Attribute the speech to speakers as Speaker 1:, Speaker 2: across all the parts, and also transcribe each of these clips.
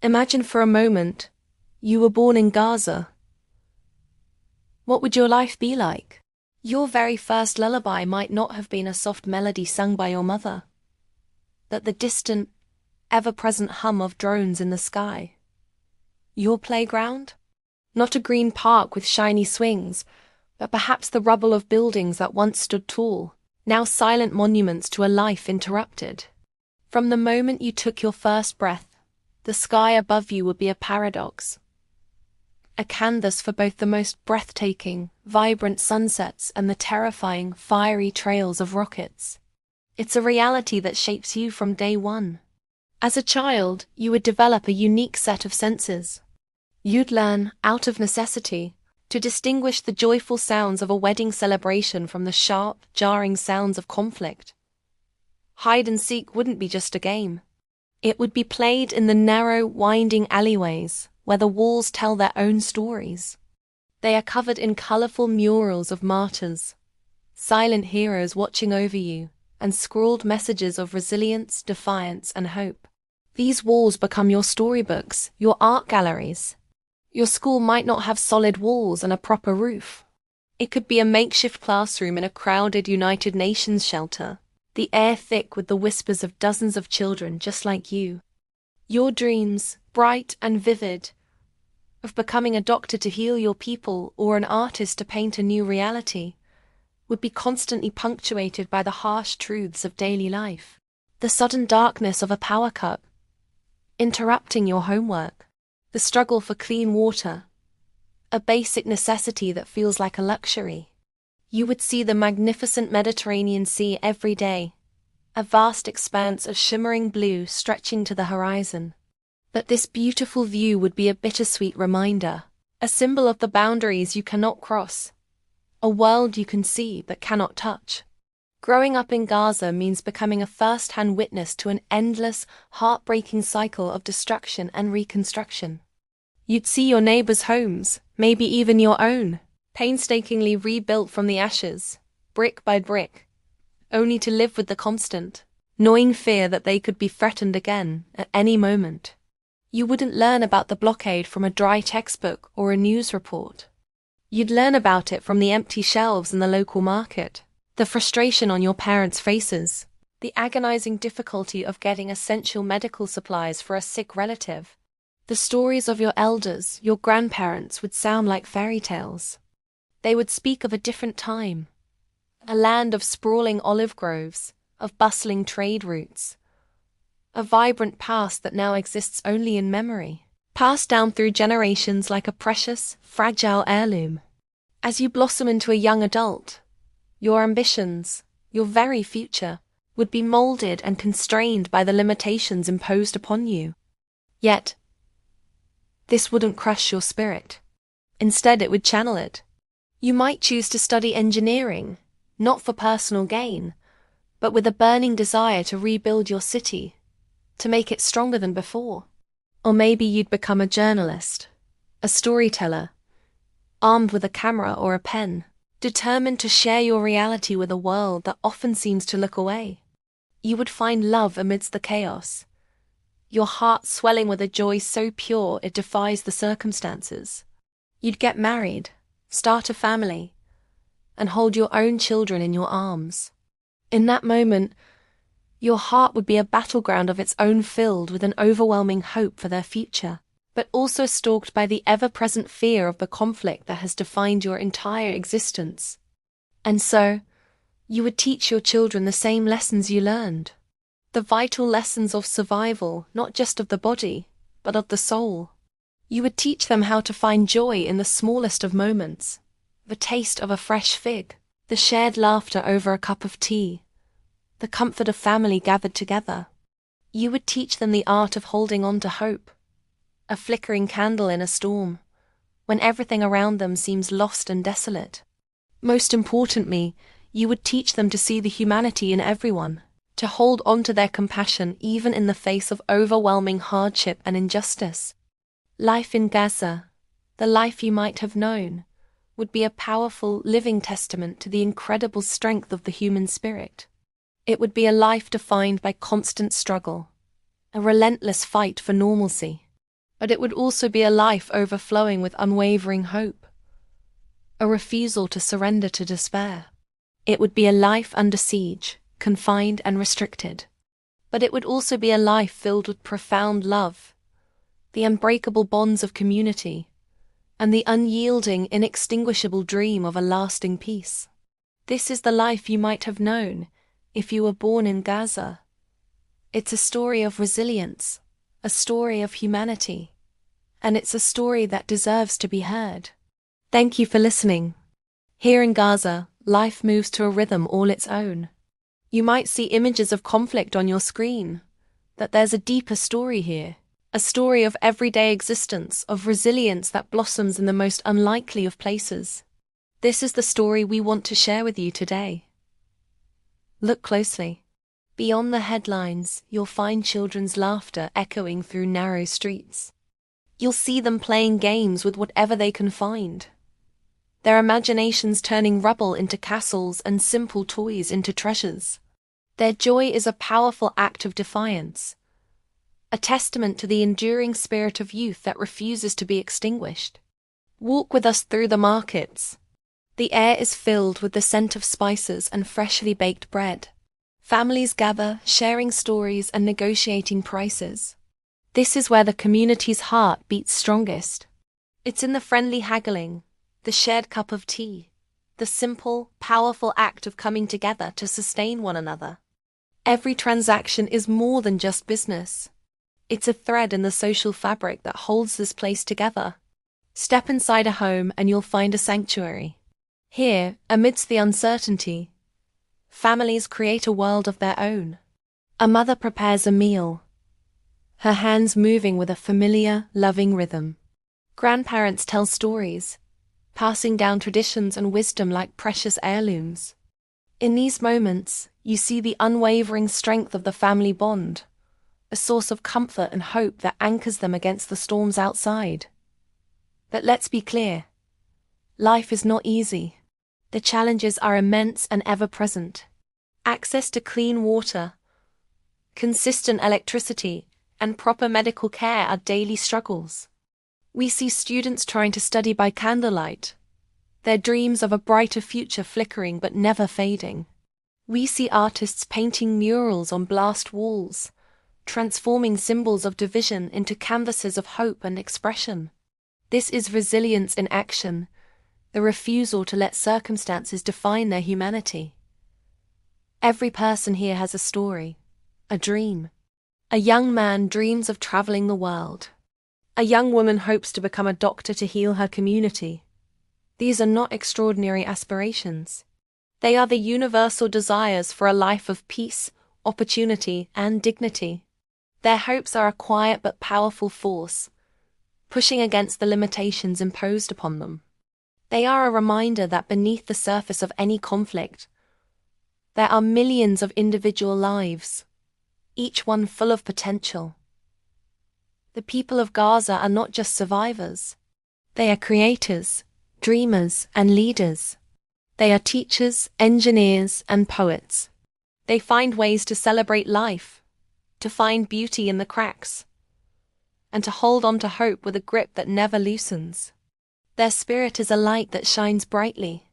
Speaker 1: Imagine for a moment, you were born in Gaza. What would your life be like? Your very first lullaby might not have been a soft melody sung by your mother, but the distant, ever-present hum of drones in the sky. Your playground? Not a green park with shiny swings, but perhaps the rubble of buildings that once stood tall, now silent monuments to a life interrupted. From the moment you took your first breath, the sky above you would be a paradox. A canvas for both the most breathtaking, vibrant sunsets and the terrifying, fiery trails of rockets. It's a reality that shapes you from day one. As a child, you would develop a unique set of senses. You'd learn, out of necessity, to distinguish the joyful sounds of a wedding celebration from the sharp, jarring sounds of conflict. Hide and seek wouldn't be just a game. It would be played in the narrow, winding alleyways, where the walls tell their own stories. They are covered in colorful murals of martyrs, silent heroes watching over you, and scrawled messages of resilience, defiance, and hope. These walls become your storybooks, your art galleries. Your school might not have solid walls and a proper roof. It could be a makeshift classroom in a crowded United Nations shelter, the air thick with the whispers of dozens of children just like you. Your dreams, bright and vivid, of becoming a doctor to heal your people or an artist to paint a new reality, would be constantly punctuated by the harsh truths of daily life. The sudden darkness of a power cut, interrupting your homework. The struggle for clean water, a basic necessity that feels like a luxury. You would see the magnificent Mediterranean Sea every day, a vast expanse of shimmering blue stretching to the horizon. But this beautiful view would be a bittersweet reminder, a symbol of the boundaries you cannot cross, a world you can see but cannot touch. Growing up in Gaza means becoming a first-hand witness to an endless, heartbreaking cycle of destruction and reconstruction. You'd see your neighbors' homes, maybe even your own, painstakingly rebuilt from the ashes, brick by brick, only to live with the constant, gnawing fear that they could be threatened again at any moment. You wouldn't learn about the blockade from a dry textbook or a news report. You'd learn about it from the empty shelves in the local market, the frustration on your parents' faces, the agonizing difficulty of getting essential medical supplies for a sick relative. The stories of your elders, your grandparents, would sound like fairy tales. They would speak of a different time, a land of sprawling olive groves, of bustling trade routes, a vibrant past that now exists only in memory, passed down through generations like a precious, fragile heirloom. As you blossom into a young adult, your ambitions, your very future, would be molded and constrained by the limitations imposed upon you. Yet, this wouldn't crush your spirit. Instead, it would channel it. You might choose to study engineering, not for personal gain, but with a burning desire to rebuild your city, to make it stronger than before. Or maybe you'd become a journalist, a storyteller, armed with a camera or a pen, determined to share your reality with a world that often seems to look away. You would find love amidst the chaos, your heart swelling with a joy so pure it defies the circumstances. You'd get married, start a family, and hold your own children in your arms. In that moment, your heart would be a battleground of its own, filled with an overwhelming hope for their future, but also stalked by the ever-present fear of the conflict that has defined your entire existence. And so, you would teach your children the same lessons you learned. The vital lessons of survival, not just of the body, but of the soul. You would teach them how to find joy in the smallest of moments, the taste of a fresh fig, the shared laughter over a cup of tea, the comfort of family gathered together. You would teach them the art of holding on to hope, a flickering candle in a storm, when everything around them seems lost and desolate. Most importantly, you would teach them to see the humanity in everyone, to hold on to their compassion even in the face of overwhelming hardship and injustice. Life in Gaza, the life you might have known, would be a powerful, living testament to the incredible strength of the human spirit. It would be a life defined by constant struggle, a relentless fight for normalcy. But it would also be a life overflowing with unwavering hope, a refusal to surrender to despair. It would be a life under siege, confined and restricted. But it would also be a life filled with profound love, the unbreakable bonds of community, and the unyielding, inextinguishable dream of a lasting peace. This is the life you might have known if you were born in Gaza. It's a story of resilience, a story of humanity, and it's a story that deserves to be heard. Thank you for listening. Here in Gaza, life moves to a rhythm all its own. You might see images of conflict on your screen, but there's a deeper story here. A story of everyday existence, of resilience that blossoms in the most unlikely of places. This is the story we want to share with you today. Look closely. Beyond the headlines, you'll find children's laughter echoing through narrow streets. You'll see them playing games with whatever they can find. Their imaginations turning rubble into castles and simple toys into treasures. Their joy is a powerful act of defiance, a testament to the enduring spirit of youth that refuses to be extinguished. Walk with us through the markets. The air is filled with the scent of spices and freshly baked bread. Families gather, sharing stories and negotiating prices. This is where the community's heart beats strongest. It's in the friendly haggling, the shared cup of tea, the simple, powerful act of coming together to sustain one another. Every transaction is more than just business. It's a thread in the social fabric that holds this place together. Step inside a home and you'll find a sanctuary. Here, amidst the uncertainty, families create a world of their own. A mother prepares a meal, her hands moving with a familiar, loving rhythm. Grandparents tell stories, passing down traditions and wisdom like precious heirlooms. In these moments, you see the unwavering strength of the family bond, a source of comfort and hope that anchors them against the storms outside. But let's be clear. Life is not easy. The challenges are immense and ever-present. Access to clean water, consistent electricity, and proper medical care are daily struggles. We see students trying to study by candlelight, their dreams of a brighter future flickering but never fading. We see artists painting murals on blast walls, transforming symbols of division into canvases of hope and expression. This is resilience in action, the refusal to let circumstances define their humanity. Every person here has a story, a dream. A young man dreams of traveling the world. A young woman hopes to become a doctor to heal her community. These are not extraordinary aspirations. They are the universal desires for a life of peace, opportunity, and dignity. Their hopes are a quiet but powerful force, pushing against the limitations imposed upon them. They are a reminder that beneath the surface of any conflict, there are millions of individual lives, each one full of potential. The people of Gaza are not just survivors. They are creators, dreamers, and leaders. They are teachers, engineers, and poets. They find ways to celebrate life, to find beauty in the cracks, and to hold on to hope with a grip that never loosens. Their spirit is a light that shines brightly,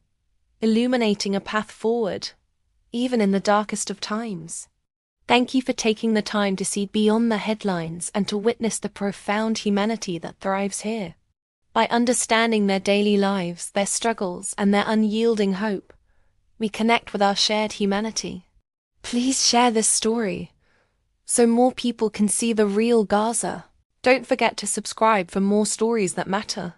Speaker 1: illuminating a path forward, even in the darkest of times. Thank you for taking the time to see beyond the headlines and to witness the profound humanity that thrives here. By understanding their daily lives, their struggles, and their unyielding hope, we connect with our shared humanity. Please share this story, so more people can see the real Gaza. Don't forget to subscribe for more stories that matter.